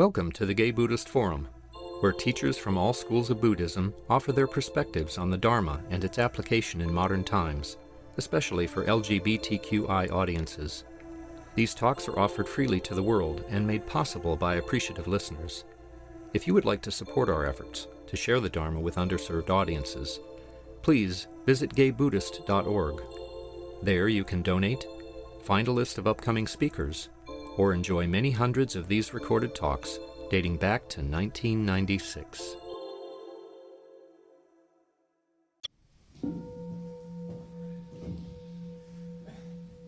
Welcome to the Gay Buddhist Forum, where teachers from all schools of Buddhism offer their perspectives on the Dharma and its application in modern times, especially for LGBTQI audiences. These talks are offered freely to the world and made possible by appreciative listeners. If you would like to support our efforts to share the Dharma with underserved audiences, please visit gaybuddhist.org. There you can donate, find a list of upcoming speakers, or enjoy many hundreds of these recorded talks dating back to 1996.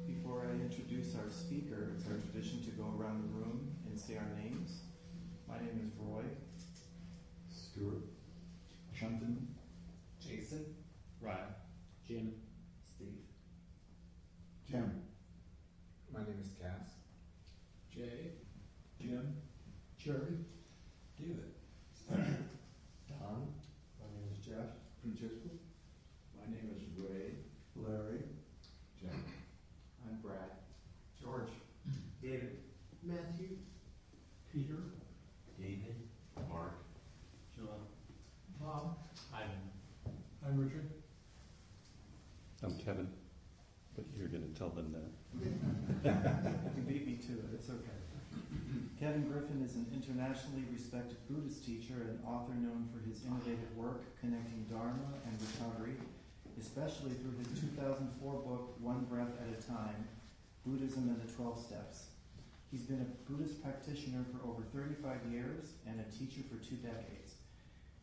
Before I introduce our speaker, it's our tradition to go around the room and say our names. My name is Roy. Stuart. Shunton. Jason. Ryan. Jim. Steve. Jim. My name is Cass. Jay. Jim. Jerry. David. Don. My name is Jeff. Francisco. My name is Ray. Larry. Jim. I'm Brad. George. David. Matthew. Peter. David. Mark. John. Bob. Ivan. I'm Richard. I'm Kevin, but you're going to tell them that. You beat me to it, it's okay. Kevin Griffin is an internationally respected Buddhist teacher and author known for his innovative work connecting Dharma and recovery, especially through his 2004 book, One Breath at a Time, Buddhism and the 12 Steps. He's been a Buddhist practitioner for over 35 years and a teacher for 2 decades.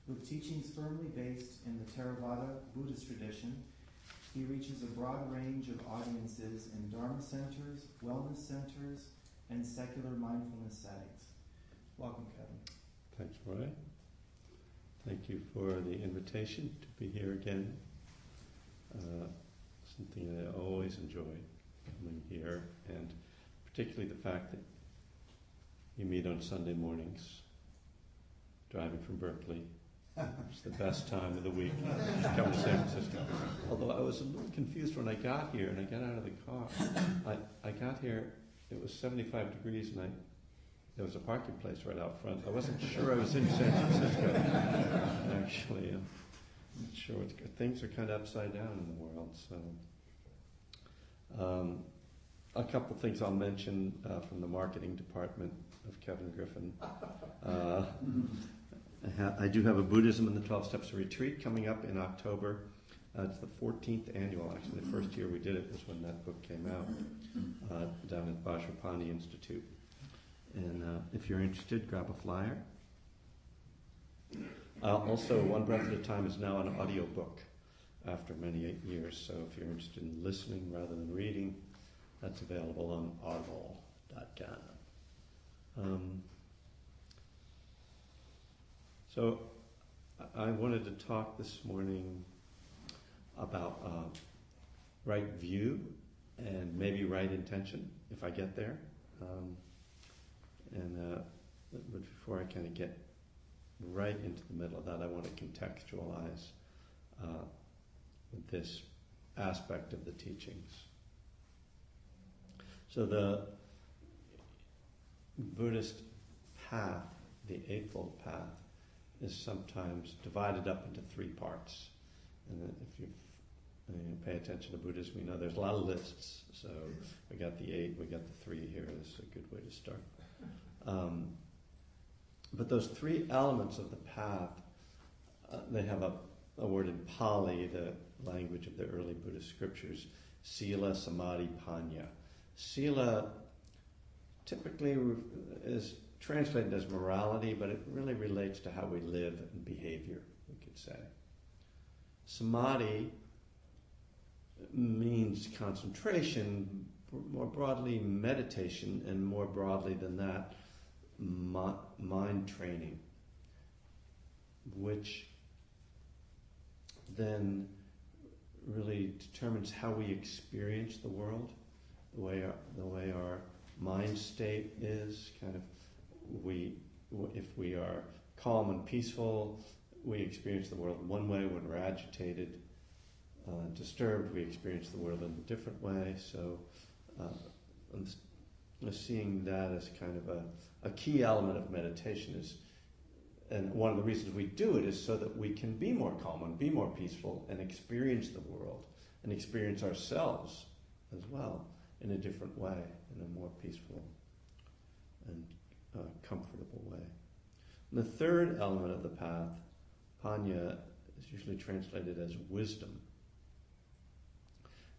With teachings firmly based in the Theravada Buddhist tradition, he reaches a broad range of audiences in Dharma centers, wellness centers, and secular mindfulness settings. Welcome, Kevin. Thanks, Roy. Thank you for the invitation to be here again. Something that I always enjoy coming here, and particularly the fact that you meet on Sunday mornings, driving from Berkeley. It's the best time of the week to come to San Francisco. Although I was a little confused when I got here and I got out of the car. I got here, it was 75 degrees and there was a parking place right out front. I wasn't sure I was in San Francisco. Actually, I'm not sure what's good. Things are kind of upside down in the world. So, a couple things I'll mention from the marketing department of Kevin Griffin. I do have a Buddhism and the 12 Steps retreat coming up in October. It's the 14th annual. Actually, the first year we did it was when that book came out down at Vajrapani Institute. And if you're interested, grab a flyer. Also, One Breath at a Time is now an audiobook after many years. So if you're interested in listening rather than reading, that's available on audible.com. So I wanted to talk this morning about right view and maybe right intention, if I get there. But before I kind of get right into the middle of that, I want to contextualize this aspect of the teachings. So the Buddhist path, the Eightfold Path, is sometimes divided up into 3 parts. And if you pay attention to Buddhism, you know there's a lot of lists. So we got the 8, we got the 3 here. This is a good way to start. But those 3 elements of the path, they have a word in Pali, the language of the early Buddhist scriptures, Sila, Samadhi, Panya. Sila typically is translated as morality, but it really relates to how we live and behavior, we could say. Samadhi means concentration, more broadly meditation, and more broadly than that, mind training, which then really determines how we experience the world, the way our mind state is, kind of. If we are calm and peaceful, we experience the world in one way. When we're agitated, disturbed, we experience the world in a different way. So seeing that as kind of a key element of meditation is, and one of the reasons we do it is so that we can be more calm and be more peaceful and experience the world and experience ourselves as well in a different way, in a more peaceful and comfortable way. And the third element of the path, panya, is usually translated as wisdom.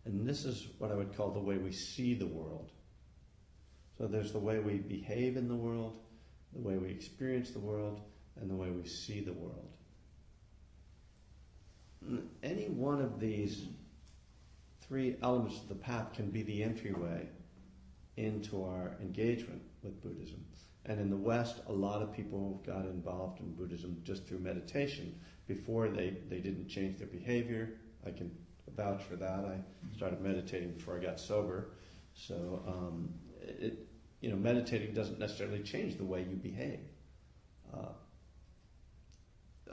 And this is what I would call the way we see the world. So there's the way we behave in the world, the way we experience the world, and the way we see the world. Any one of these three elements of the path can be the entryway into our engagement with Buddhism. And in the West, a lot of people got involved in Buddhism just through meditation. Before they didn't change their behavior. I can vouch for that. I started meditating before I got sober. So meditating doesn't necessarily change the way you behave.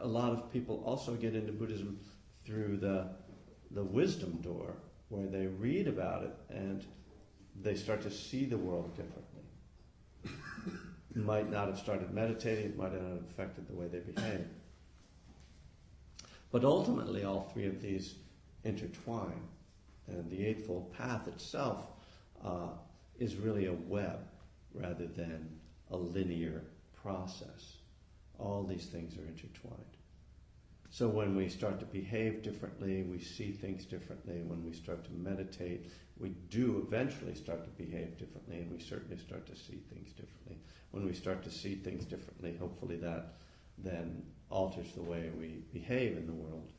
A lot of people also get into Buddhism through the wisdom door, where they read about it and they start to see the world differently. Might not have started meditating, it might not have affected the way they behave. But ultimately, all three of these intertwine, and the Eightfold Path itself is really a web rather than a linear process. All these things are intertwined. So when we start to behave differently, we see things differently. When we start to meditate, we do eventually start to behave differently, and we certainly start to see things differently. When we start to see things differently, hopefully that then alters the way we behave in the world.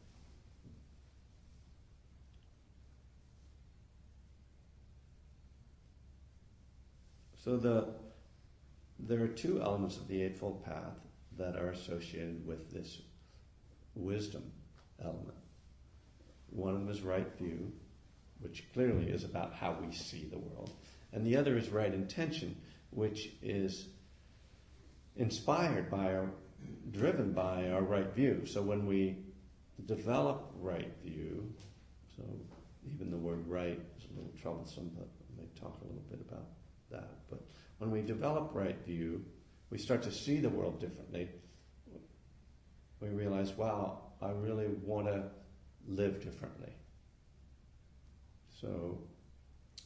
So there are two elements of the Eightfold Path that are associated with this wisdom element. One of them is right view, which clearly is about how we see the world. And the other is right intention, which is inspired by driven by our right view. So when we develop right view, so even the word right is a little troublesome, but I may talk a little bit about that. But when we develop right view, we start to see the world differently. We realize, wow, I really want to live differently. So,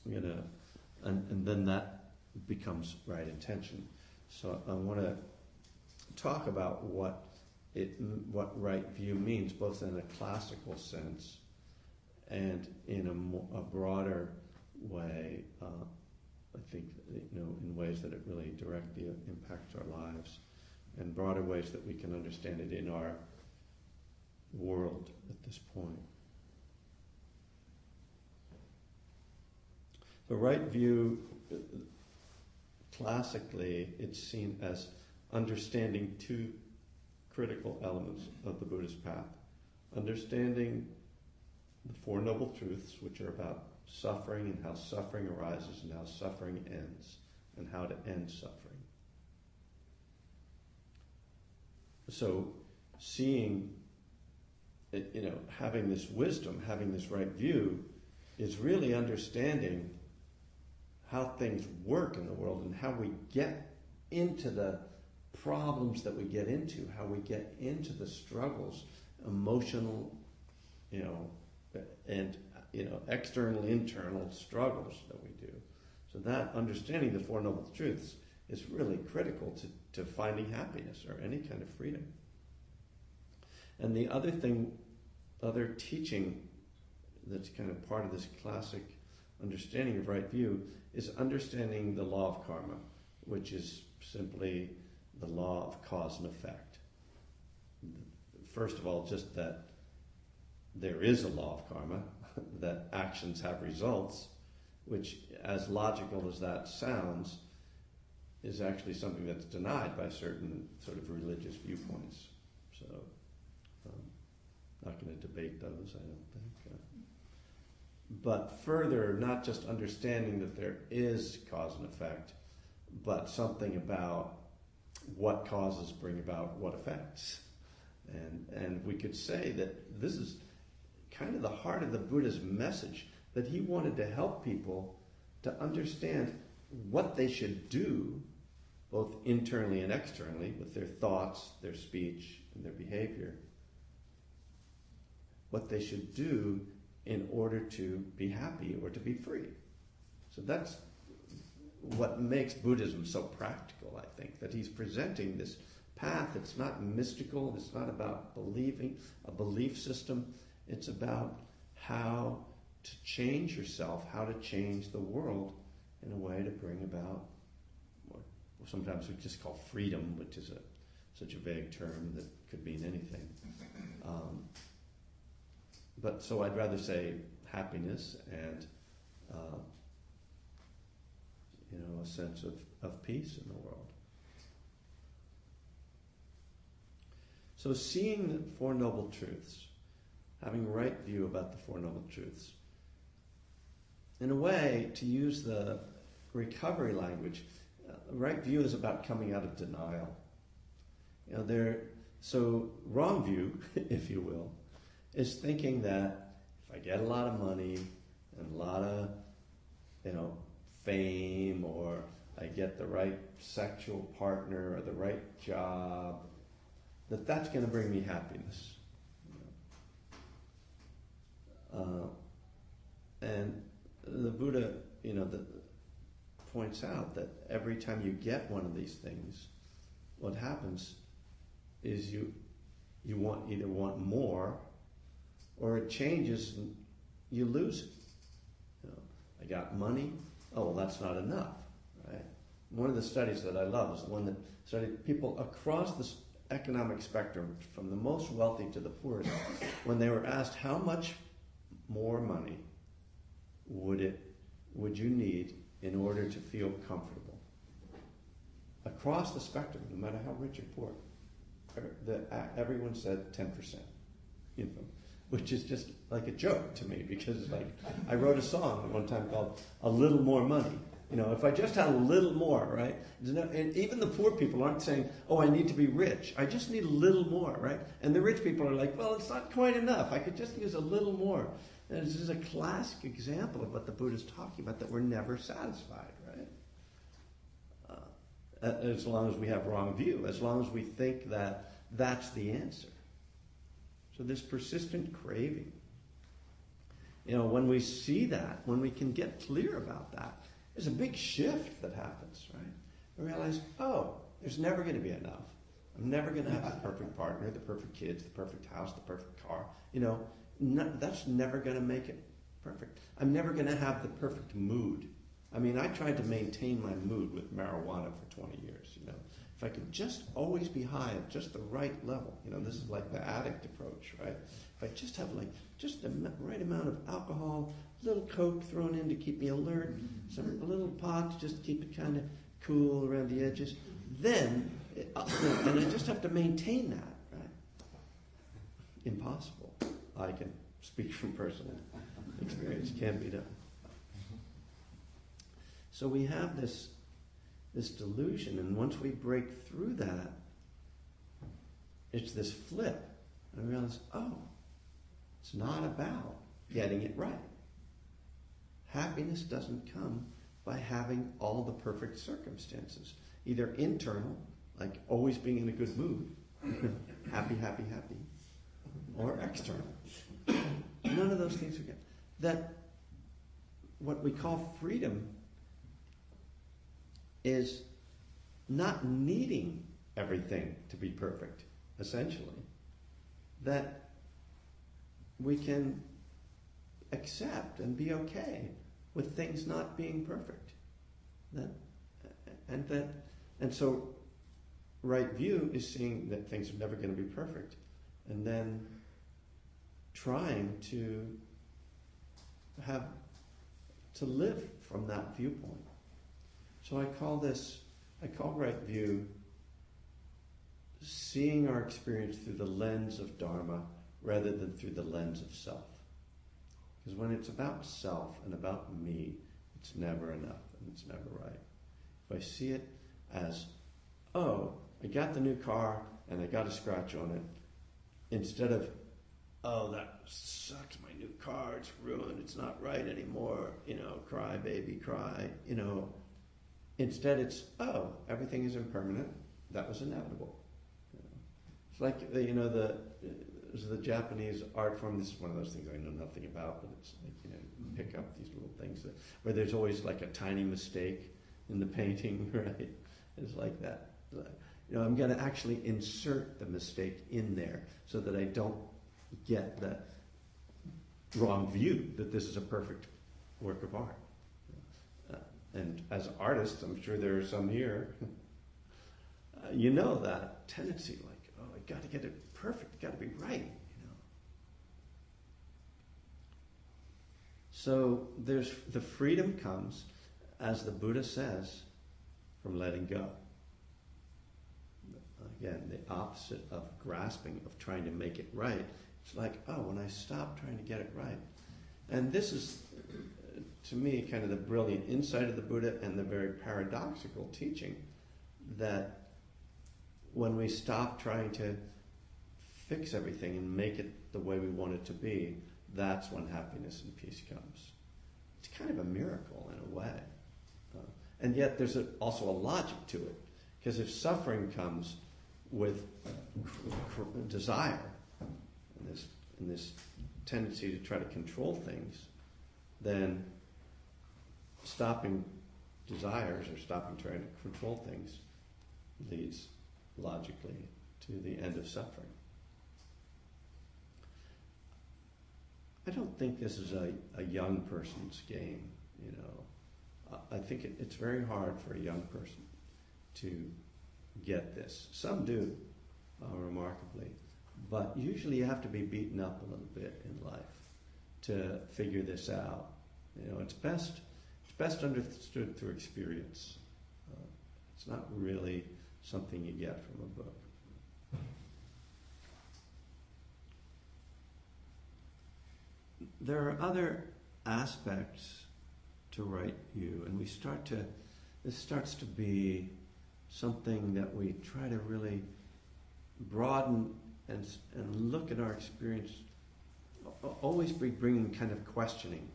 and then that becomes right intention. So I want to talk about what right view means, both in a classical sense and in a broader way. I think, in ways that it really directly impacts our lives, and broader ways that we can understand it in our world at this point. The right view, classically, it's seen as understanding two critical elements of the Buddhist path. Understanding the Four Noble Truths, which are about suffering and how suffering arises and how suffering ends, and how to end suffering. So seeing, having this wisdom, having this right view, is really understanding how things work in the world and how we get into the problems that we get into, how we get into the struggles, emotional, and external, internal struggles that we do. So that understanding the Four Noble Truths is really critical to finding happiness or any kind of freedom. And the other teaching that's kind of part of this classic understanding of right view is understanding the law of karma, which is simply the law of cause and effect. First of all, just that there is a law of karma, that actions have results, which, as logical as that sounds, is actually something that's denied by certain sort of religious viewpoints. So, not going to debate those, I don't think. But further, not just understanding that there is cause and effect, but something about what causes bring about what effects. And we could say that this is kind of the heart of the Buddha's message, that he wanted to help people to understand what they should do, both internally and externally, with their thoughts, their speech, and their behavior, what they should do in order to be happy or to be free. So that's what makes Buddhism so practical, I think, that he's presenting this path. It's not mystical, it's not about believing a belief system, it's about how to change yourself, how to change the world in a way to bring about what sometimes we just call freedom, which is such a vague term that could mean anything. But so I'd rather say happiness and a sense of peace in the world. So seeing the Four Noble Truths, having right view about the Four Noble Truths, in a way, to use the recovery language, right view is about coming out of denial. So wrong view, if you will, is thinking that if I get a lot of money and a lot of, fame, or I get the right sexual partner or the right job, that's going to bring me happiness. And the Buddha, points out that every time you get one of these things, what happens is you either want more, or it changes and you lose it. I got money, oh well, that's not enough, right? One of the studies that I love is the one that studied people across the economic spectrum, from the most wealthy to the poorest, when they were asked how much more money would you need in order to feel comfortable. Across the spectrum, no matter how rich or poor, everyone said 10%, which is just like a joke to me, because I wrote a song at one time called "A Little More Money." If I just had a little more, right? And even the poor people aren't saying, "Oh, I need to be rich. I just need a little more," right? And the rich people are like, "Well, it's not quite enough. I could just use a little more." And this is a classic example of what the Buddha's talking about, that we're never satisfied, right? As long as we have wrong view, as long as we think that that's the answer. So this persistent craving, when we see that, when we can get clear about that, there's a big shift that happens, right? We realize, oh, there's never going to be enough. I'm never going to have the perfect partner, the perfect kids, the perfect house, the perfect car. That's never going to make it perfect. I'm never going to have the perfect mood. I tried to maintain my mood with marijuana for 20 years, If I could just always be high at just the right level, this is like the addict approach, right? If I just have just the right amount of alcohol, a little Coke thrown in to keep me alert, a little pot to just keep it kind of cool around the edges, then, and I just have to maintain that, right? Impossible. I can speak from personal experience. Can't be done. So we have this delusion, and once we break through that, it's this flip. And I realize, oh, it's not about getting it right. Happiness doesn't come by having all the perfect circumstances, either internal, like always being in a good mood, happy, happy, happy, or external. None of those things are good. That what we call freedom is not needing everything to be perfect, essentially. That we can accept and be okay with things not being perfect. And so right view is seeing that things are never going to be perfect, and then trying to live from that viewpoint. So I call right view seeing our experience through the lens of Dharma rather than through the lens of self. Because when it's about self and about me, it's never enough and it's never right. If I see it as, oh, I got the new car and I got a scratch on it, instead of, oh, that sucks, my new car, it's ruined, it's not right anymore, cry, baby, cry, Instead, it's, oh, everything is impermanent. That was inevitable. You know? It's like, the Japanese art form. This is one of those things I know nothing about, but it's like, you pick up these little things where there's always like a tiny mistake in the painting, right? It's like that. I'm going to actually insert the mistake in there so that I don't get the wrong view that this is a perfect work of art. And as artists, I'm sure there are some here, that tendency, like, oh, I got to get it perfect, got to be right, So there's the freedom comes, as the Buddha says, from letting go. Again, the opposite of grasping, of trying to make it right. It's like, oh, when I stop trying to get it right. And this is, to me, kind of the brilliant insight of the Buddha and the very paradoxical teaching that when we stop trying to fix everything and make it the way we want it to be, that's when happiness and peace comes. It's kind of a miracle in a way. And yet there's also a logic to it. Because if suffering comes with desire and this tendency to try to control things, then stopping desires or stopping trying to control things leads logically to the end of suffering. I don't think this is a young person's game, I think it's very hard for a young person to get this. Some do, remarkably, but usually you have to be beaten up a little bit in life to figure this out. It's best understood through experience. It's not really something you get from a book. There are other aspects to Right View, and this starts to be something that we try to really broaden and look at our experience, always be bringing kind of questioning.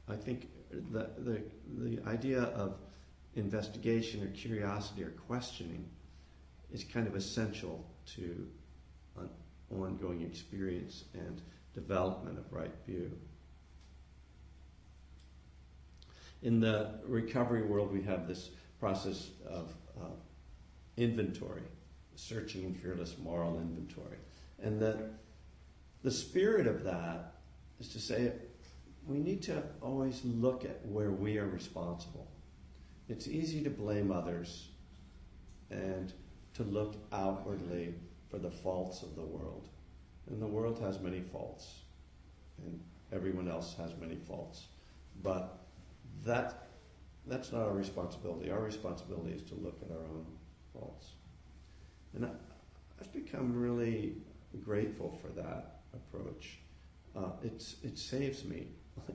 I think the idea of investigation or curiosity or questioning is kind of essential to an ongoing experience and development of Right View. In the recovery world, we have this process of inventory, searching and fearless moral inventory. And the spirit of that is to say we need to always look at where we are responsible. It's easy to blame others and to look outwardly for the faults of the world. And the world has many faults, and everyone else has many faults. But that's not our responsibility. Our responsibility is to look at our own faults. And I've become really grateful for that approach. It saves me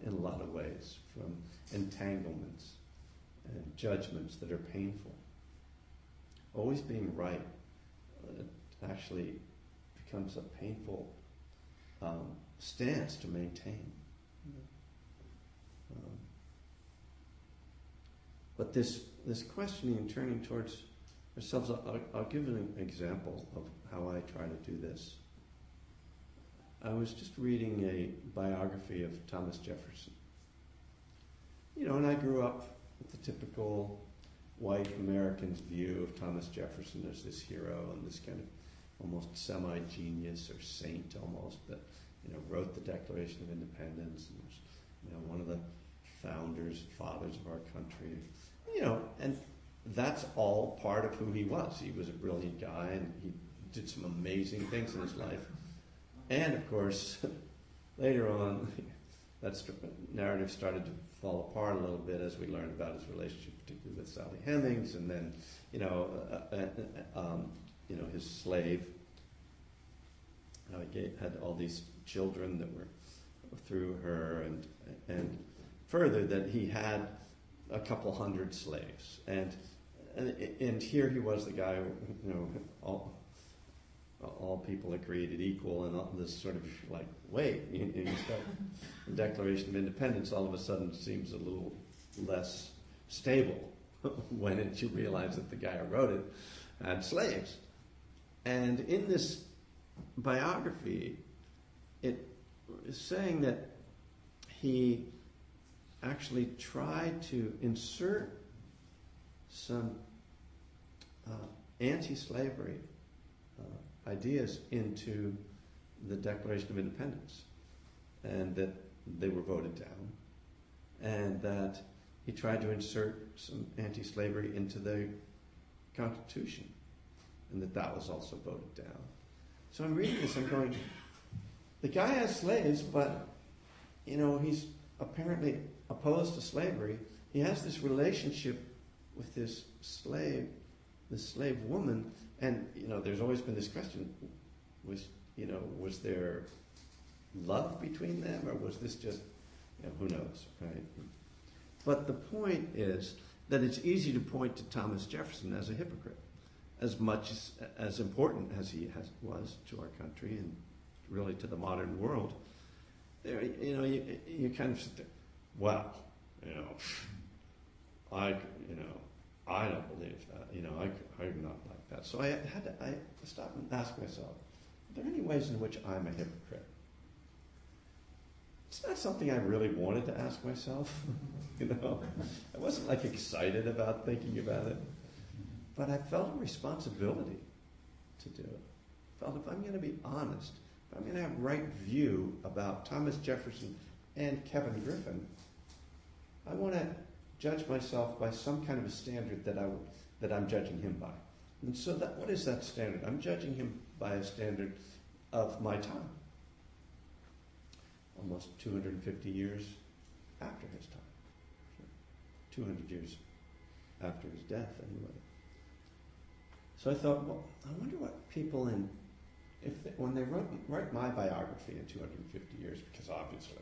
in a lot of ways from entanglements and judgments that are painful. Always being right actually becomes a painful stance to maintain. But this questioning and turning towards ourselves, I'll give an example of how I try to do this. I was just reading a biography of Thomas Jefferson. And I grew up with the typical white American's view of Thomas Jefferson as this hero and this kind of almost semi-genius or saint almost that, wrote the Declaration of Independence and was, one of the founders, fathers of our country, and that's all part of who he was. He was a brilliant guy and he did some amazing things in his life. And of course, later on, that narrative started to fall apart a little bit as we learned about his relationship, particularly with Sally Hemings, and then, his slave. How he had all these children that were through her, and further that he had a couple hundred slaves, and here he was, the guy, all people are created equal, and all this sort of like, wait, you start the Declaration of Independence all of a sudden seems a little less stable when you realize that the guy who wrote it had slaves. And in this biography, it is saying that he actually tried to insert some anti-slavery ideas into the Declaration of Independence, and that they were voted down, and that he tried to insert some anti-slavery into the Constitution, and that was also voted down. So I'm reading this, I'm going, the guy has slaves, but, he's apparently opposed to slavery. He has this relationship with this slave woman, and, there's always been this question, was there love between them, or was this just, who knows, right? But the point is that it's easy to point to Thomas Jefferson as a hypocrite, as much as important as he was to our country and really to the modern world. There, you kind of sit there, well, I don't believe that, I'm not like that. So I stopped and asked myself, are there any ways in which I'm a hypocrite? It's not something I really wanted to ask myself, I wasn't excited about thinking about it, but I felt a responsibility to do it. I felt if I'm going to be honest, if I'm going to have right view about Thomas Jefferson and Kevin Griffin, I want to judge myself by some kind of a standard that I'm judging him by. And so what is that standard? I'm judging him by a standard of my time. Almost 250 years after his time. 200 years after his death, anyway. So I thought, well, I wonder what people when they write my biography in 250 years, because obviously,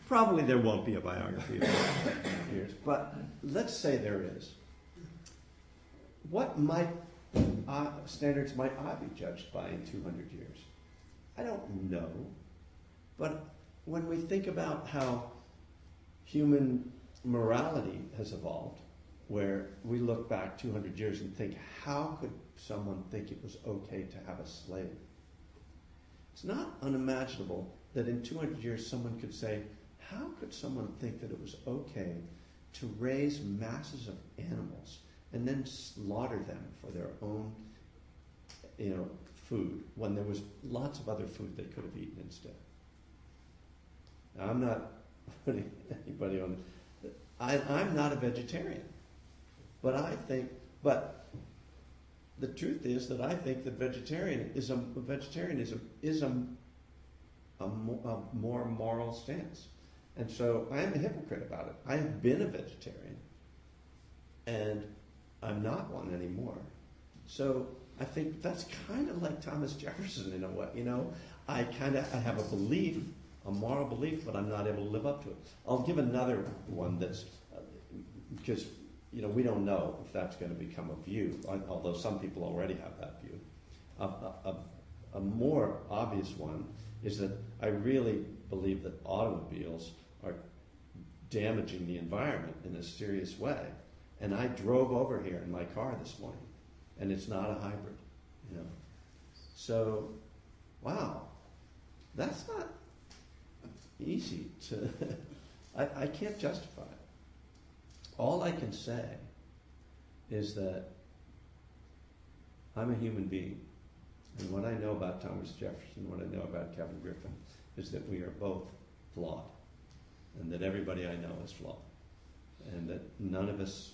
probably there won't be a biography in 250 years, but let's say there is. What standards might I be judged by in 200 years? I don't know, but when we think about how human morality has evolved, where we look back 200 years and think, how could someone think it was okay to have a slave? It's not unimaginable that in 200 years someone could say, how could someone think that it was okay to raise masses of animals and then slaughter them for their own, food, when there was lots of other food they could have eaten instead? Now, I'm not putting anybody on. I'm not a vegetarian, but the truth is that I think that vegetarianism is a more moral stance, and so I am a hypocrite about it. I have been a vegetarian, and I'm not one anymore. So I think that's kind of like Thomas Jefferson in a way. I have a belief, a moral belief, but I'm not able to live up to it. I'll give another one that's, because, we don't know if that's going to become a view, although some people already have that view. A more obvious one is that I really believe that automobiles are damaging the environment in a serious way. And I drove over here in my car this morning, and it's not a hybrid, So, wow, that's not easy to, I can't justify it. All I can say is that I'm a human being, and what I know about Thomas Jefferson, what I know about Kevin Griffin, is that we are both flawed, and that everybody I know is flawed, and that none of us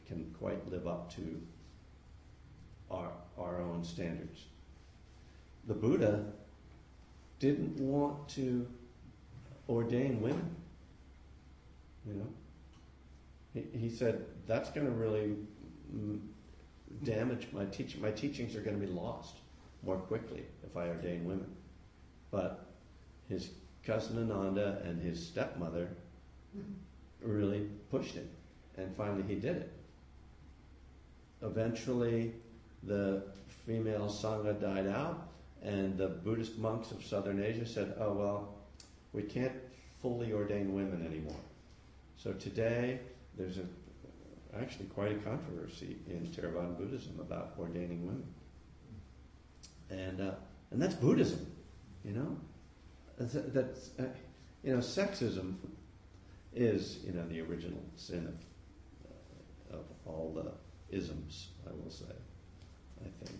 can quite live up to our own standards. The Buddha didn't want to ordain women. He said, that's going to really damage my teaching. My teachings are going to be lost more quickly if I ordain women. But his cousin Ananda and his stepmother really pushed him, and finally he did it. Eventually, the female Sangha died out, and the Buddhist monks of Southern Asia said, oh, well, we can't fully ordain women anymore. So today, there's actually quite a controversy in Theravada Buddhism about ordaining women. And that's Buddhism, you know? That's sexism is, the original sin of all the isms, I will say, I think.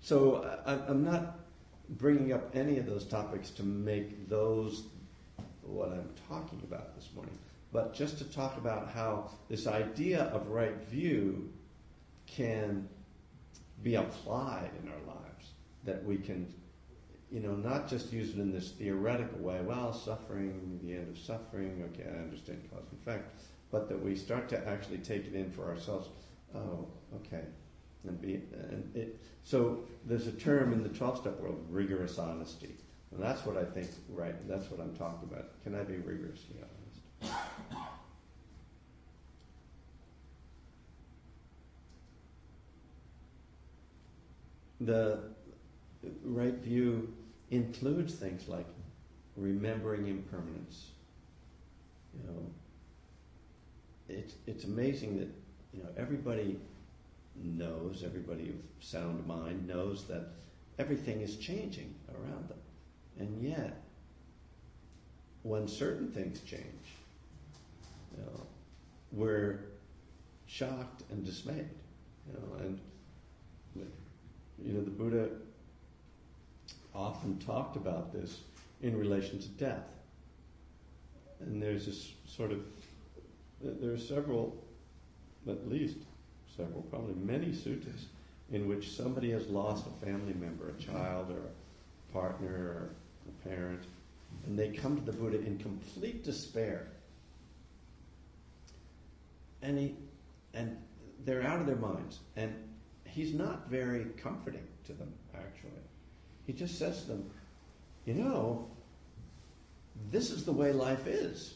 So I'm not bringing up any of those topics to make those what I'm talking about this morning, but just to talk about how this idea of right view can be applied in our lives, that we can, not just use it in this theoretical way, well, suffering, the end of suffering, okay, I understand cause and effect, but that we start to actually take it in for ourselves. Oh, okay. So there's a term in the 12-step world, rigorous honesty. And that's what I think, right, that's what I'm talking about. Can I be rigorously honest? The right view includes things like remembering impermanence. It's amazing that, everybody knows, everybody of sound mind knows that everything is changing around them. And yet, when certain things change, we're shocked and dismayed. And the Buddha often talked about this in relation to death. And there's this there are several, at least several, probably many suttas in which somebody has lost a family member, a child or a partner or a parent, and they come to the Buddha in complete despair. And they're out of their minds. And he's not very comforting to them, actually. He just says to them, this is the way life is.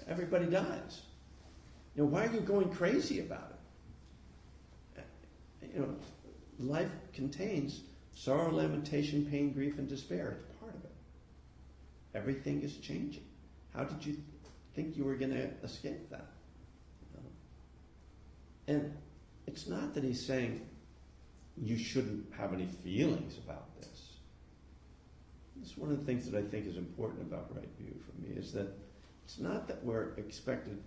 Everybody dies. Why are you going crazy about it? Life contains sorrow, lamentation, pain, grief, and despair. It's part of it. Everything is changing. How did you think you were going to escape that? And it's not that he's saying you shouldn't have any feelings about this. It's one of the things that I think is important about right view for me, is that it's not that we're expected,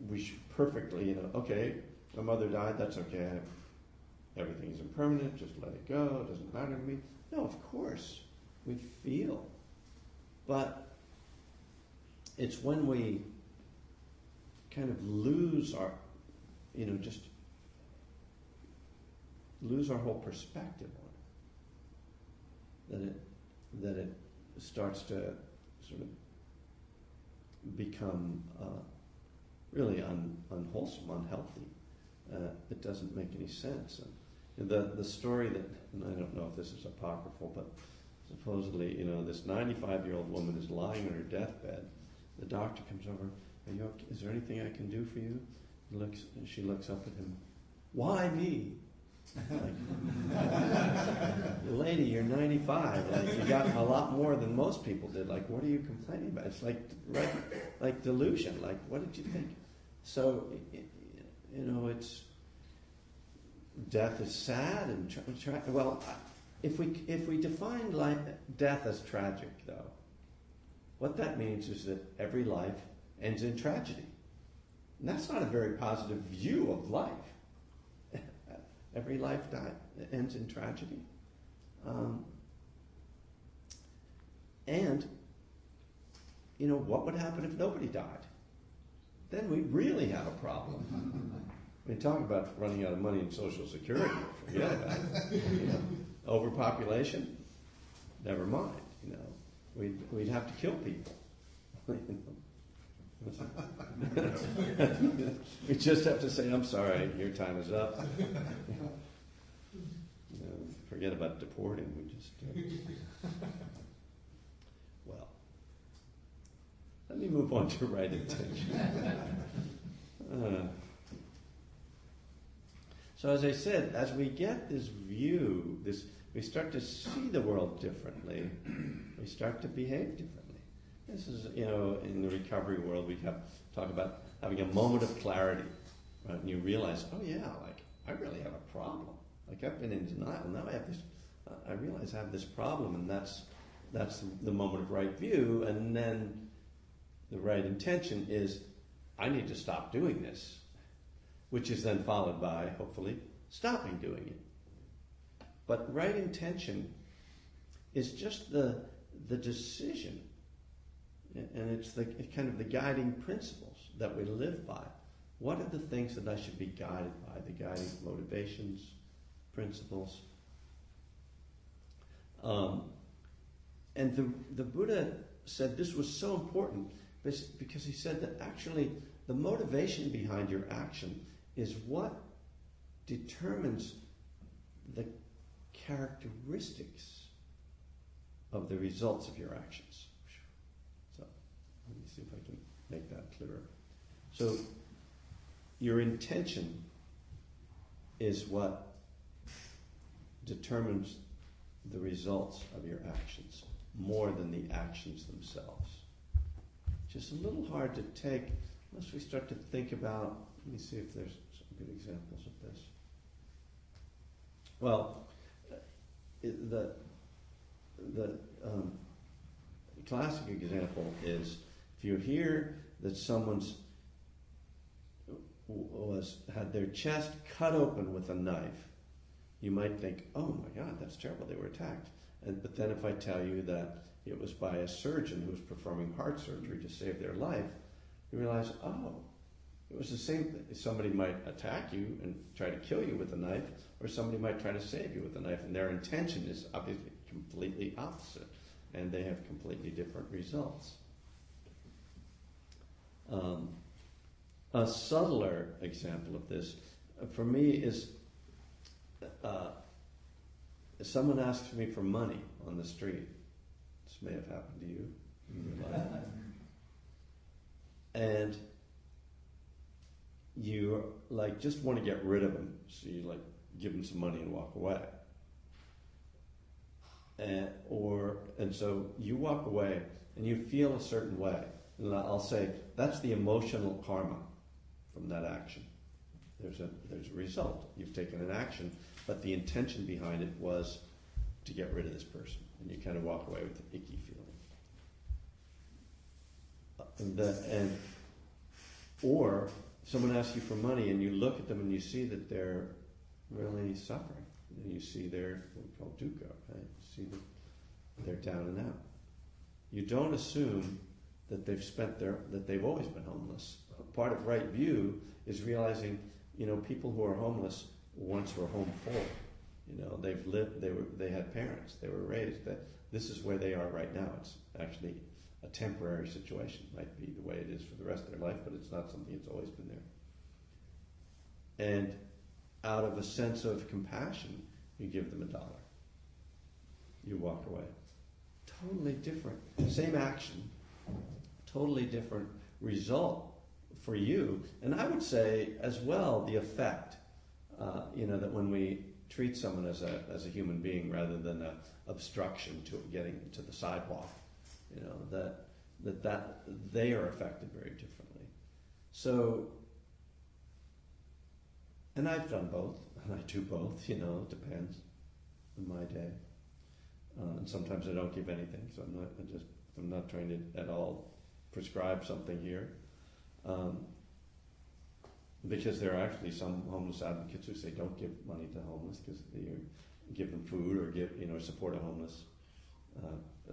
we should perfectly, okay, my mother died, that's okay, everything is impermanent, just let it go, it doesn't matter to me. No, of course, we feel. But it's when we kind of lose our, just lose our whole perspective on it, that it starts to sort of become really unwholesome, unhealthy. It doesn't make any sense. And the story that, and I don't know if this is apocryphal, but supposedly, this 95-year-old woman is lying on her deathbed. The doctor comes over, are you okay? Is there anything I can do for you? She looks up at him. Why me? Lady, you're 95. You got a lot more than most people did. What are you complaining about? It's like delusion. What did you think? So, it's death is sad and well, if we define death as tragic, though, what that means is that every life ends in tragedy. And that's not a very positive view of life. Every life ends in tragedy. And, what would happen if nobody died? Then we really have a problem. Talk about running out of money in Social Security. Forget about it. Overpopulation? Never mind. We'd have to kill people. We just have to say, I'm sorry, your time is up. Forget about deporting. We just well, let me move on to right intention. So as I said, as we get this view, this we start to see the world differently. We start to behave differently. This is, in the recovery world, we talk about having a moment of clarity, right? And you realize, oh yeah, like I really have a problem. Like I've been in denial. Now I have this. I realize I have this problem, and that's the moment of right view. And then the right intention is, I need to stop doing this, which is then followed by, hopefully, stopping doing it. But right intention is just the decision, and it's kind of the guiding principles that we live by. What are the things that I should be guided by? The guiding motivations, principles. And the Buddha said this was so important because he said that actually the motivation behind your action is what determines the characteristics of the results of your actions. So let me see if I can make that clearer. So your intention is what determines the results of your actions more than the actions themselves. Just a little hard to take unless we start to think about, let me see if there's some good examples of this. Well, the classic example is if you hear that someone's had their chest cut open with a knife, you might think, oh my God, that's terrible, they were attacked. But then if I tell you that it was by a surgeon who was performing heart surgery to save their life, you realize, oh, it was the same thing. Somebody might attack you and try to kill you with a knife, or somebody might try to save you with a knife, and their intention is obviously completely opposite, and they have completely different results. A subtler example of this, for me, is someone asks me for money on the street. This may have happened to you in your life. And you just want to get rid of them, so you give them some money and walk away. And so you walk away and you feel a certain way. And I'll say, that's the emotional karma from that action. There's a result. You've taken an action, but the intention behind it was to get rid of this person. And you kind of walk away with an icky feeling. Or someone asks you for money and you look at them and you see that they're really suffering. And you see what we call dukkha, right? You see that they're down and out. You don't assume that they've always been homeless. Part of right view is realizing, people who are homeless once were home full. They've lived, they had parents, they were raised, that this is where they are right now. It's actually a temporary situation. It might be the way it is for the rest of their life, but it's not something that's always been there. And out of a sense of compassion, you give them $1. You walk away. Totally different. Same action, totally different result for you. And I would say as well the effect, that when we treat someone as a human being rather than an obstruction to getting to the sidewalk, that they are affected very differently. So, and I've done both, and I do both, it depends on my day. And sometimes I don't give anything, so I'm not trying to at all prescribe something here. Because there are actually some homeless advocates who say don't give money to homeless because you give them food or support a homeless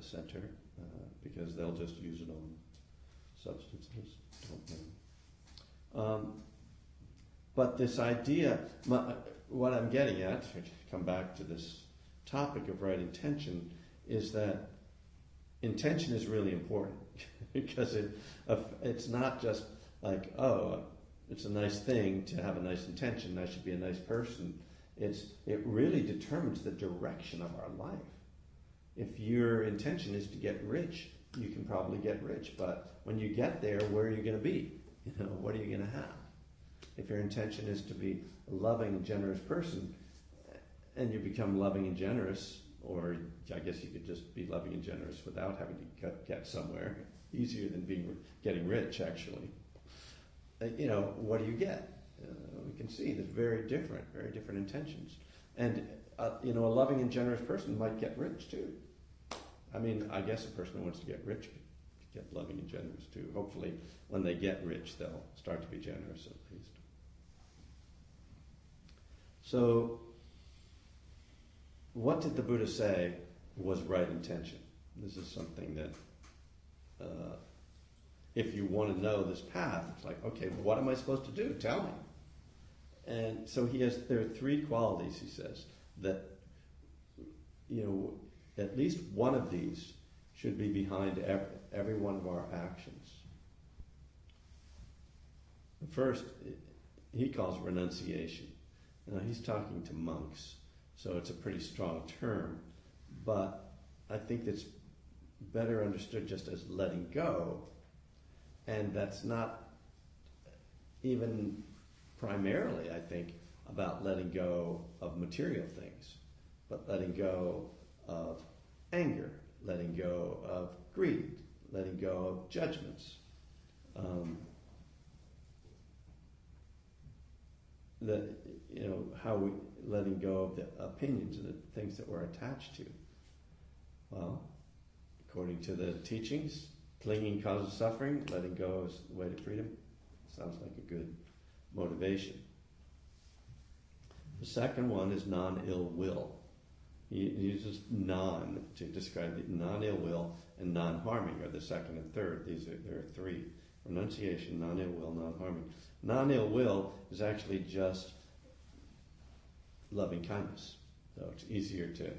center because they'll just use it on substances. Don't know. But this idea, what I'm getting at, to come back to this topic of right intention, is that intention is really important because it's not just like, oh, it's a nice thing to have a nice intention, I should be a nice person. It really determines the direction of our life. If your intention is to get rich, you can probably get rich, but when you get there, where are you going to be? What are you going to have? If your intention is to be a loving, generous person, and you become loving and generous, or I guess you could just be loving and generous without having to get somewhere. Easier than getting rich, actually. What do you get? We can see there's very different intentions. And, a loving and generous person might get rich too. I mean, I guess a person who wants to get rich could get loving and generous too. Hopefully, when they get rich, they'll start to be generous at least. So, what did the Buddha say was right intention? This is something that, if you want to know this path, it's like, okay, what am I supposed to do? Tell me. And so there are three qualities, he says, that, at least one of these should be behind every one of our actions. The first, he calls renunciation. Now, he's talking to monks, so it's a pretty strong term, but I think it's better understood just as letting go, and that's not even primarily, I think, about letting go of material things, but letting go of anger, letting go of greed, letting go of judgments. How we letting go of the opinions and the things that we're attached to. Well, according to the teachings, clinging causes suffering, letting go is the way to freedom. Sounds like a good motivation. The second one is non-ill will. He uses non to describe the non-ill will, and non-harming are the second and third. There are three. Renunciation, non-ill will, non-harming. Non-ill will is actually just loving kindness. So it's easier to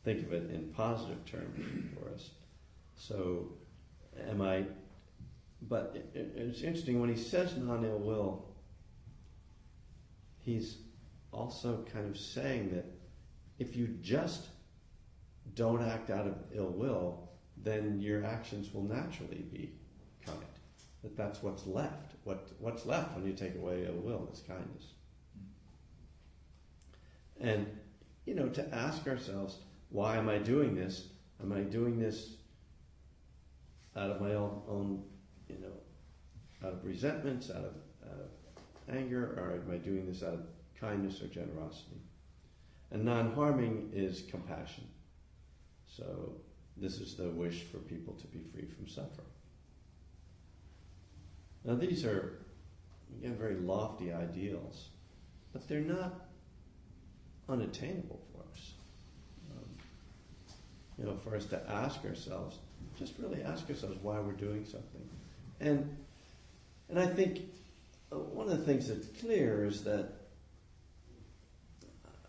think of it in positive terms for us. So, but it's interesting, when he says non-ill will, he's also kind of saying that if you just don't act out of ill will, then your actions will naturally be kind. That's what's left. What's left when you take away ill will is kindness. And, to ask ourselves, why am I doing this? Am I doing this out of my own out of resentments, out of anger, or am I doing this out of kindness or generosity? And non-harming is compassion. So this is the wish for people to be free from suffering. Now these are, again, very lofty ideals, but they're not unattainable for us. For us to ask ourselves, just really ask ourselves why we're doing something. And I think one of the things that's clear is that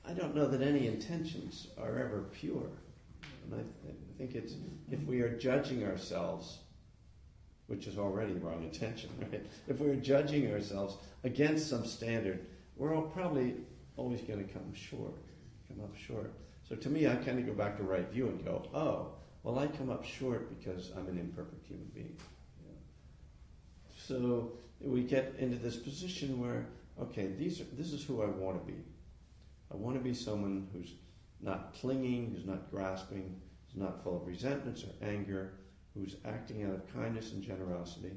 I don't know that any intentions are ever pure. And I think it's, if we are judging ourselves, which is already wrong intention, right? If we're judging ourselves against some standard, we're probably always going to come up short. So to me, I kind of go back to right view and go, oh, well, I come up short because I'm an imperfect human being. So we get into this position where, okay, this is who I want to be. I want to be someone who's not clinging, who's not grasping, who's not full of resentments or anger, who's acting out of kindness and generosity.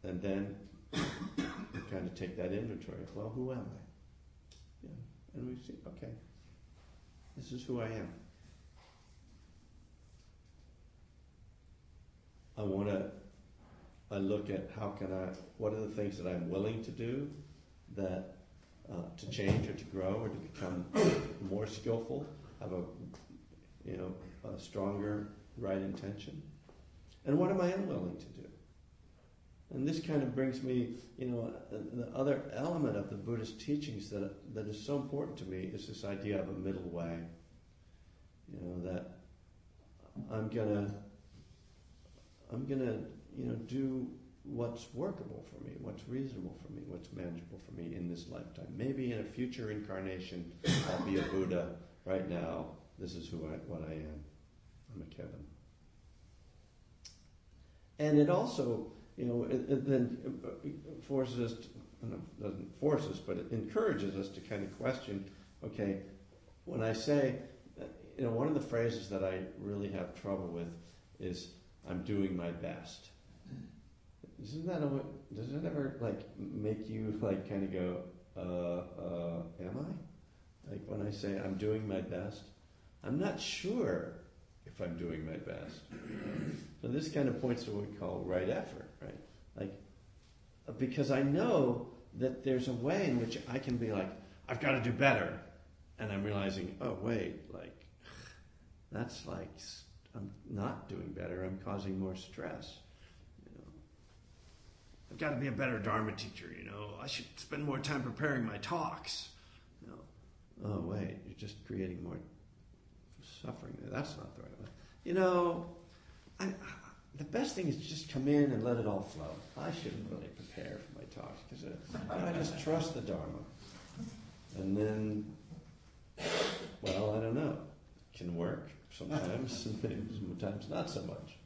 And then we kind of take that inventory. Well, who am I? And we see, okay, this is who I am. I look at what are the things that I'm willing to do that to change or to grow or to become more skillful, have a stronger right intention. And what am I unwilling to do? And this kind of brings me, the other element of the Buddhist teachings that is so important to me is this idea of a middle way. That I'm gonna do what's workable for me, what's reasonable for me, what's manageable for me in this lifetime. Maybe in a future incarnation, I'll be a Buddha. Right now, this is what I am. I'm a Kevin. And it also, it then forces us, doesn't force us, but it encourages us to kind of question, Okay, when I say, one of the phrases that I really have trouble with is, I'm doing my best. Does it ever, make you, kind of go, am I? Like, when I say I'm doing my best, I'm not sure if I'm doing my best. So this kind of points to what we call right effort, right? Because I know that there's a way in which I can be like, I've got to do better. And I'm realizing, oh, wait, that's I'm not doing better. I'm causing more stress. I've got to be a better Dharma teacher, I should spend more time preparing my talks. Oh, wait, you're just creating more suffering there. That's not the right way. The best thing is to just come in and let it all flow. I shouldn't really prepare for my talks because I just trust the Dharma. And then, well, I don't know. It can work sometimes, and sometimes not so much.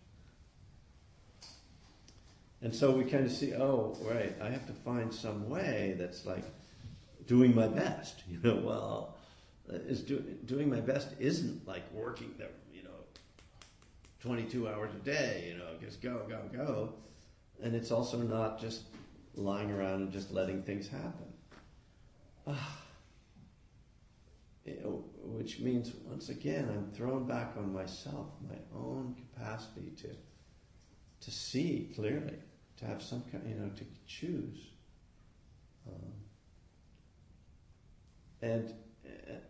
And so we kind of see, oh, right, I have to find some way that's like doing my best. Doing my best isn't like working the 22 hours a day, just go, go, go. And it's also not just lying around and just letting things happen. Which means, once again, I'm thrown back on myself, my own capacity to see clearly, to have some kind, to choose. And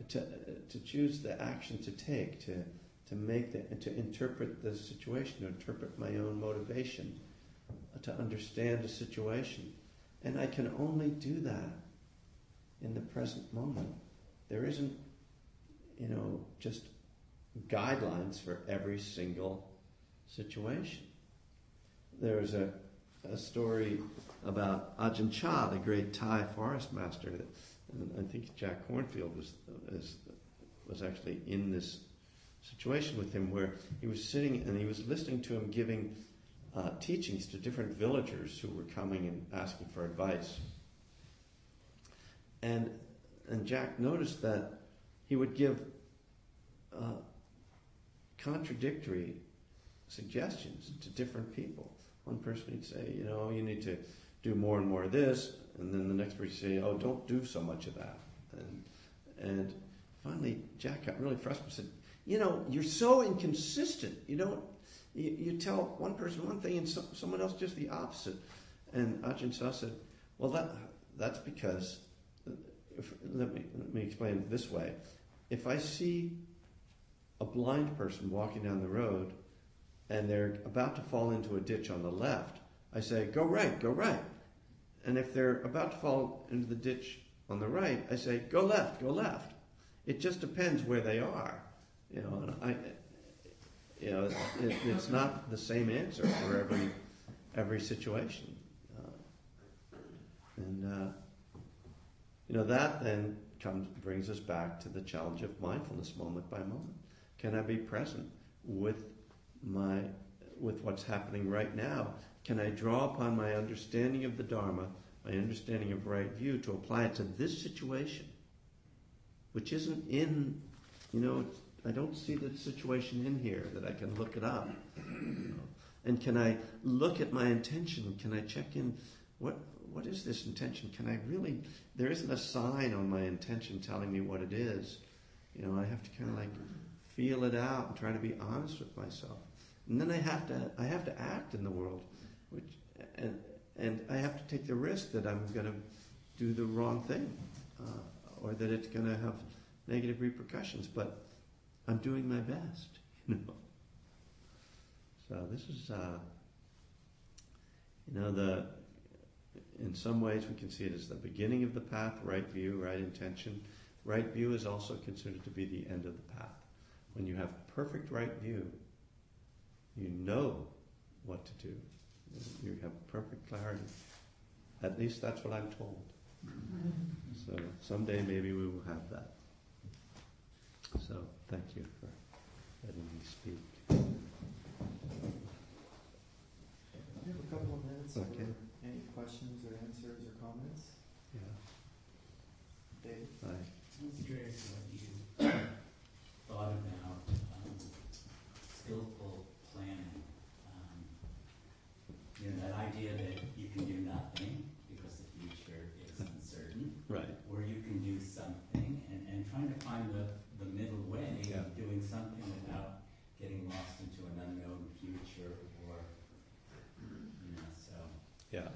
to choose the action to take, to make to interpret the situation, to interpret my own motivation, to understand a situation. And I can only do that in the present moment. There isn't, just guidelines for every single situation. There's a story about Ajahn Chah, the great Thai forest master, and I think Jack Cornfield was actually in this situation with him, where he was sitting and he was listening to him giving teachings to different villagers who were coming and asking for advice. And Jack noticed that he would give contradictory suggestions to different people. One person would say, you need to do more and more of this, and then the next person would say, oh, don't do so much of that. And finally, Jack got really frustrated and said, you're so inconsistent. You tell one person one thing and someone else just the opposite. And Ajahn Chah said, well, that's because, let me explain it this way. If I see a blind person walking down the road and they're about to fall into a ditch on the left, I say, go right, go right. And if they're about to fall into the ditch on the right, I say, go left, go left. It just depends where they are. It's not the same answer for every situation. That then brings us back to the challenge of mindfulness moment by moment. Can I be present with what's happening right now? Can I draw upon my understanding of the Dharma, my understanding of right view, to apply it to this situation, which isn't in, I don't see the situation in here that I can look it up. And can I look at my intention? Can I check in, what is this intention? Can I really, there isn't a sign on my intention telling me what it is. I have to kind of feel it out and try to be honest with myself. And then I have to act in the world, and I have to take the risk that I'm going to do the wrong thing, or that it's going to have negative repercussions. But I'm doing my best, So this is, in some ways we can see it as the beginning of the path, right view, right intention. Right view is also considered to be the end of the path. When you have perfect right view, you know what to do. You have perfect clarity. At least that's what I'm told. So someday maybe we will have that. So thank you for letting me speak. We have a couple of minutes for Okay. any questions or answers or comments. Yeah. Dave? Bye. was curious what you thought about skillful planning. That idea that you can do nothing because the future is uncertain, Right. or you can do something, and trying to find the middle way of doing something without getting lost into an unknown future, or so. Yeah.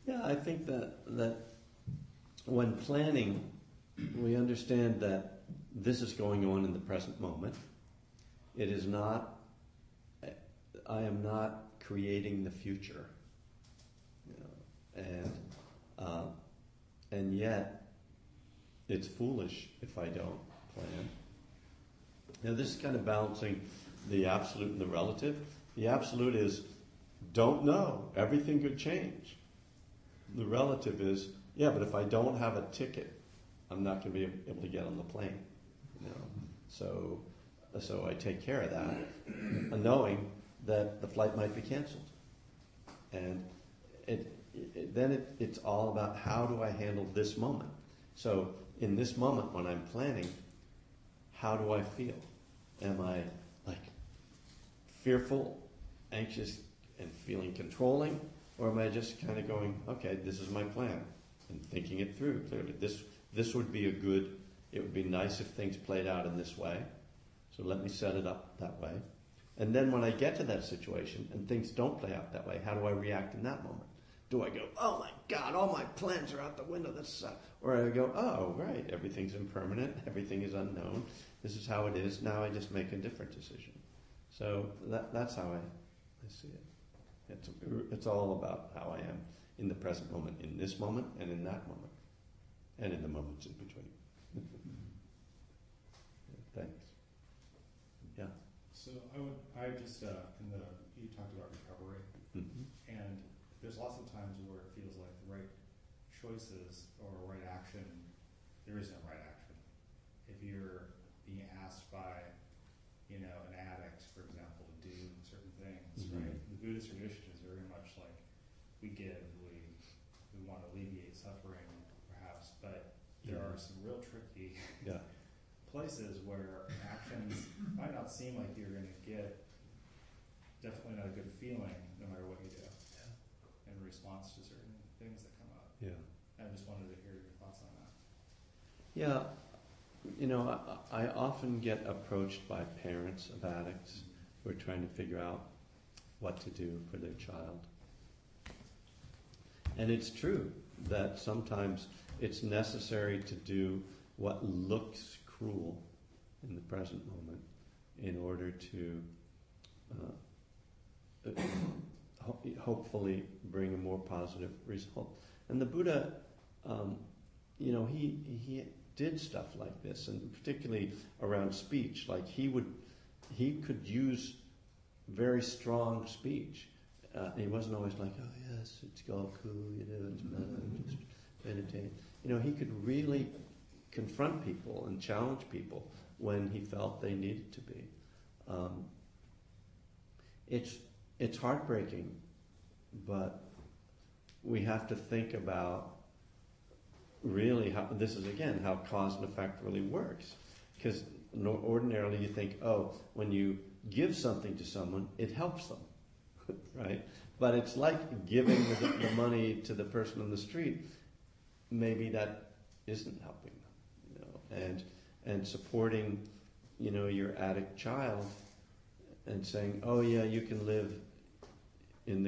Yeah, I think that when planning, we understand that this is going on in the present moment. It is not, I am not creating the future. And yet, it's foolish if I don't plan. Now, this is kind of balancing the absolute and the relative. The absolute is, don't know. Everything could change. The relative is, yeah, but if I don't have a ticket, I'm not going to be able to get on the plane. So I take care of that, knowing that the flight might be canceled. And it's all about how do I handle this moment. So in this moment when I'm planning, how do I feel? Am I like fearful, anxious, and feeling controlling? Or am I just kind of going, okay, this is my plan, and thinking it through clearly. This would be it would be nice if things played out in this way, so let me set it up that way. And then when I get to that situation and things don't play out that way, how do I react in that moment? Do I go, oh my God, all my plans are out the window, this sucks? Or I go, oh, right, everything's impermanent, everything is unknown, this is how it is, now I just make a different decision. So that's how I see it. It's all about how I am in the present moment, in this moment and in that moment, and in the moments in between. Thanks. Yeah. So you talked about recovery, and there's lots of times where it feels like the right choices or right action, there is no right action. If you're being asked by, an addict, for example, to do certain things, right? The Buddhist tradition is very much like we give, we want to alleviate suffering, perhaps, but there are some real tricky places where actions might not seem like you're going to get definitely not a good feeling no matter what you do in response to certain things that come up. Yeah. I just wanted to hear your thoughts on that. Yeah. I often get approached by parents of addicts who are trying to figure out what to do for their child. And it's true that sometimes it's necessary to do what looks cruel in the present moment in order to hopefully bring a more positive result. And the Buddha, he did stuff like this, and particularly around speech. Like he could use very strong speech. He wasn't always like, oh yes, it's all cool, it's just meditate. He could really confront people and challenge people when he felt they needed to be. It's heartbreaking, but we have to think about really how this is again how cause and effect really works. Because ordinarily you think, when you give something to someone, it helps them, right? But it's like giving the money to the person on the street. Maybe that isn't helping them, and supporting, your addict child, and saying, oh yeah, you can live in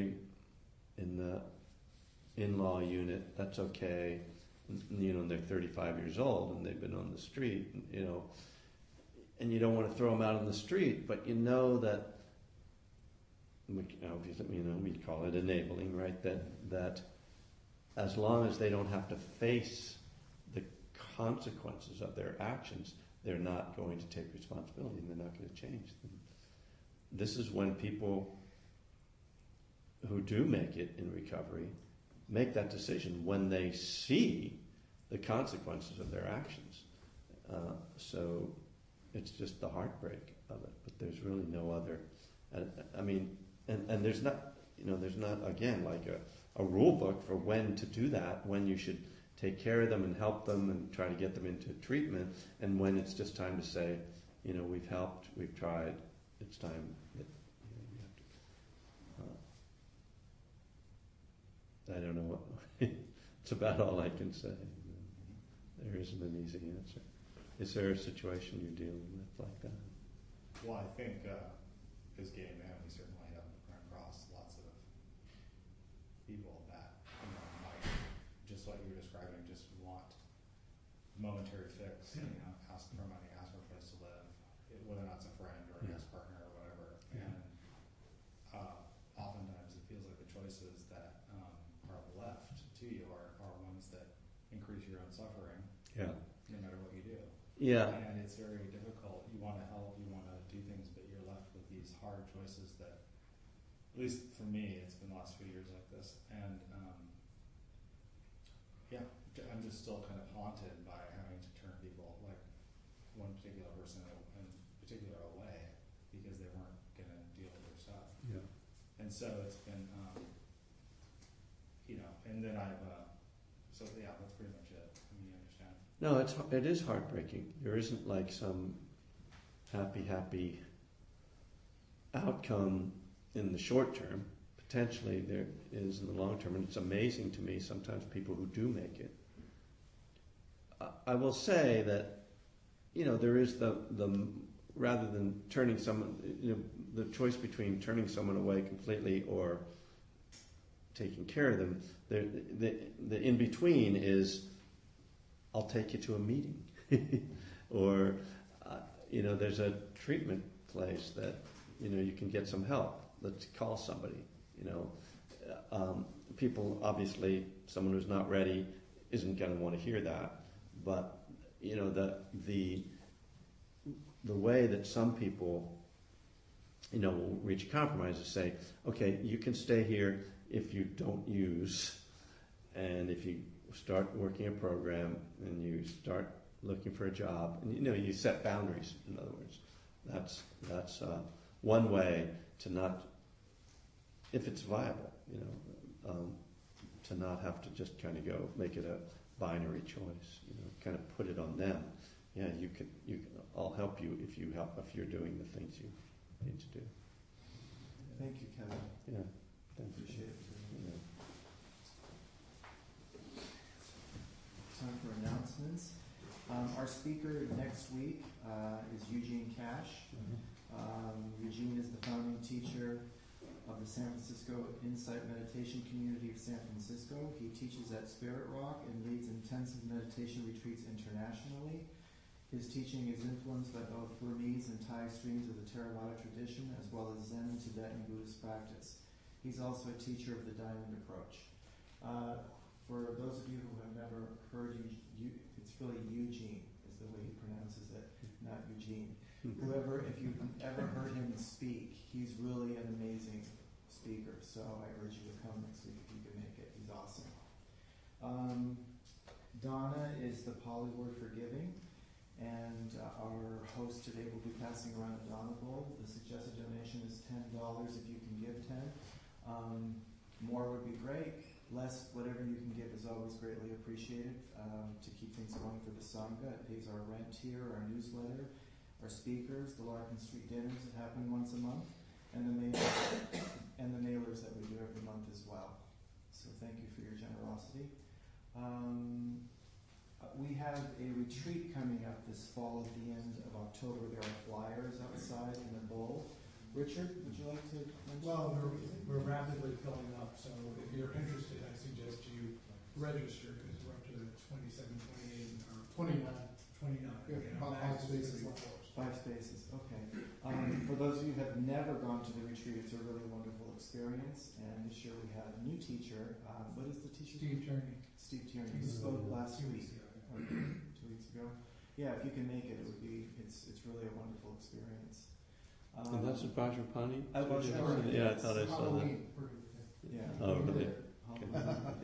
the in-law unit. That's okay. They're 35 years old and they've been on the street. And you don't want to throw them out on the street, but that. We call it enabling, right? That as long as they don't have to face the consequences of their actions, they're not going to take responsibility and they're not going to change them. This is when people who do make it in recovery make that decision when they see the consequences of their actions. So it's just the heartbreak of it, but there's really no other. And there's not, again, like a rule book for when to do that, when you should take care of them and help them and try to get them into treatment. And when it's just time to say, we've helped, we've tried, it's time that you have to. I don't know what. It's about all I can say. There isn't an easy answer. Is there a situation you're dealing with like that? Well, I think as gay men, we certainly have run across lots of people that might, just what you were describing, just want momentary fix, ask for money, ask for a place to live, whether or not it's a friend or an ex-partner or whatever. And oftentimes it feels like the choices that are left to you are ones that increase your own suffering, no matter what you do. Yeah. And it's very difficult. You want to help, you want to do things, but you're left with these hard choices that, at least for me, it's been the last few years like this. And I'm just still kind of haunted by having to turn people, like one particular person in particular, away because they weren't going to deal with their stuff. Yeah. And so it's been, and then so yeah, that's pretty much it. I mean, you understand. No, it is heartbreaking. There isn't like some happy outcome in the short term. Potentially there is in the long term, and it's amazing to me sometimes people who do make it. I will say that, there is the rather than turning someone, the choice between turning someone away completely or taking care of them, the in between is, I'll take you to a meeting, or there's a treatment place that you can get some help. Let's call somebody. People obviously, someone who's not ready isn't going to want to hear that. But the way that some people will reach a compromise is say, okay, you can stay here if you don't use, and if you start working a program and you start looking for a job, and you set boundaries. In other words, that's one way to not, if it's viable, to not have to just kind of go make it a binary choice. Kind of put it on them. Yeah, you can. I'll help you if you're doing the things you need to do. Thank you, Kevin. Yeah, thank you. Appreciate it. Yeah. Time for announcements. Our speaker next week is Eugene Cash. Eugene is the founding teacher of the San Francisco Insight Meditation Community of San Francisco. He teaches at Spirit Rock and leads intensive meditation retreats internationally. His teaching is influenced by both Burmese and Thai streams of the Theravada tradition, as well as Zen and Tibetan Buddhist practice. He's also a teacher of the Diamond Approach. For those of you who have never heard it's really Eugene is the way he pronounces it, not Eugene. If you've ever heard him speak, he's really an amazing speaker. So I urge you to come next week if you can make it. He's awesome. Donna is the Pali word for giving, and our host today will be passing around a Donna bowl. The suggested donation is $10 if you can give 10. More would be great. Less, whatever you can give is always greatly appreciated to keep things going for the Sangha. It pays our rent here, our newsletter, our speakers, the Larkin Street dinners that happen once a month, and the mailers that we do every month as well. So thank you for your generosity. We have a retreat coming up this fall at the end of October. There are flyers outside in a bowl. Richard, would you like to mention? Well, we're rapidly filling up, so if you're interested, I suggest you register, because we're up to 27, 28, or 29. Five spaces. 5 spaces, okay. For those of you who have never gone to the retreat, it's a really wonderful experience. And this year we have a new teacher. What is the teacher? Steve Tierney. Steve Tierney, who spoke last week. 2 weeks ago. Yeah, if you can make it, it's really a wonderful experience. And that's at Vajrapani? Yeah, I thought I saw that. Yeah. Oh, really? Okay.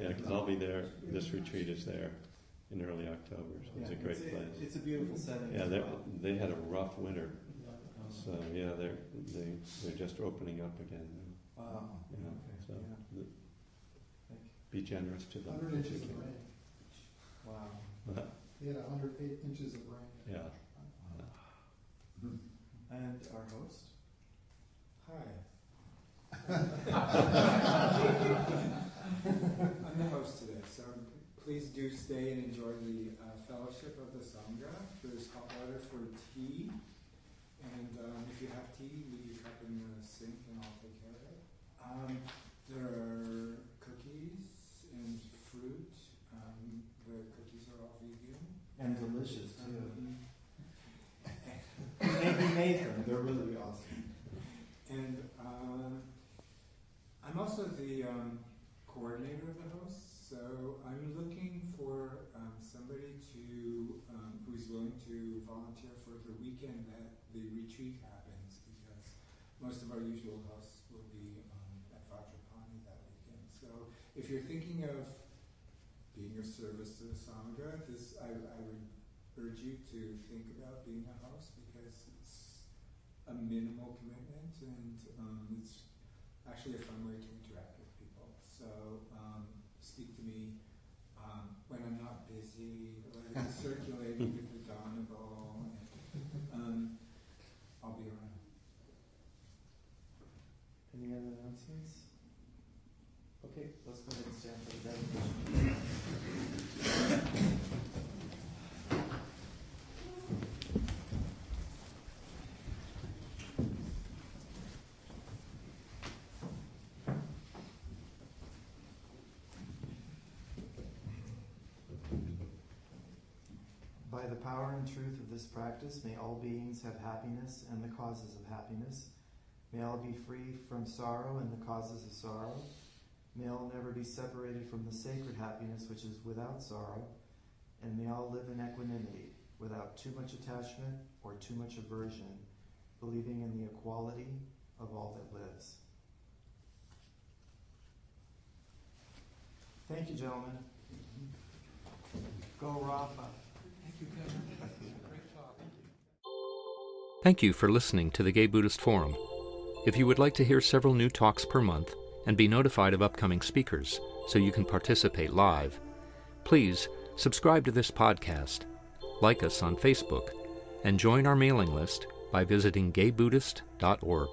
Yeah, because I'll be there. This retreat is there in early October, so it's a great place. It's a beautiful setting. Yeah, they had a rough winter, so yeah, they're just opening up again now. Wow. Yeah, Okay. so Yeah. be generous to them. 100 inches of rain. Wow. He had 108 inches of rain. Yeah. And our host? Hi. I'm the host today, so please do stay and enjoy the fellowship of the Sangha. There's hot water for tea, and if you have tea, leave your cup in the sink and I'll take care of it. There are cookies and fruit. The cookies are all vegan. And delicious, too. Maybe made them. They're really awesome. And I'm also the coordinator of the host, so I'm looking for somebody who's willing to volunteer for the weekend that the retreat happens, because most of our usual hosts will be at Vajrapani that weekend. So if you're thinking of being of service to the Sangha, I would urge you to think about being a host, because it's a minimal commitment, and it's actually a fun way to interact with people. So speak to me when I'm not busy, like circulating with the Donegal, and I'll be around. Any other announcements? Okay, let's go ahead and stand for the dedication. By the power and truth of this practice, may all beings have happiness and the causes of happiness. May all be free from sorrow and the causes of sorrow. May all never be separated from the sacred happiness which is without sorrow. And may all live in equanimity, without too much attachment or too much aversion, believing in the equality of all that lives. Thank you, gentlemen. Go Rafa. Thank you, Kevin. Great talk. Thank you for listening to the Gay Buddhist Forum. If you would like to hear several new talks per month and be notified of upcoming speakers so you can participate live, please subscribe to this podcast, like us on Facebook, and join our mailing list by visiting gaybuddhist.org.